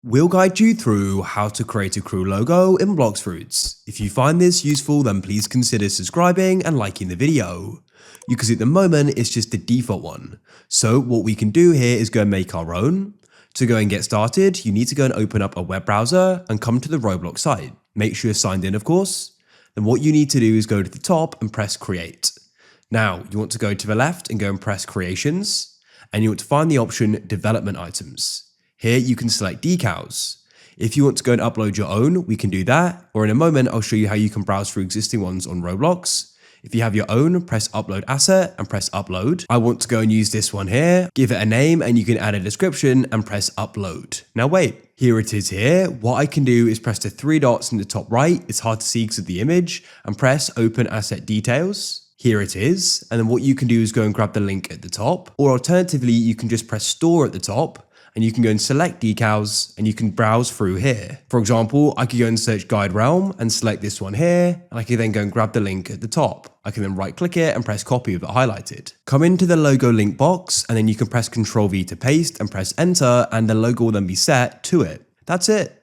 We'll guide you through how to create a crew logo in Blox Fruits. If you find this useful, then please consider subscribing and liking the video. You can see at the moment it's just the default one. So what we can do here is go and make our own. To go and get started, you need to go and open up a web browser and come to the Roblox site. Make sure you're signed in, of course. Then what you need to do is go to the top and press create. Now you want to go to the left and go and press creations, and you want to find the option development items. Here you can select decals. If you want to go and upload your own, we can do that, or in a moment I'll show you how you can browse through existing ones on Roblox. If you have your own, press upload asset and press upload. I want to go and use this one here, give it a name, and you can add a description and press upload. Now wait, here it is here. What I can do is press the three dots in the top right, it's hard to see because of the image, and press open asset details. Here it is, and then what you can do is go and grab the link at the top, or alternatively you can just press store at the top, and you can go and select decals and you can browse through here. For example, I could go and search GuideRealm and select this one here, and I can then go and grab the link at the top. I can then right click it and press copy with it highlighted. Come into the logo link box and then you can press Ctrl V to paste and press enter, and the logo will then be set to it. That's it.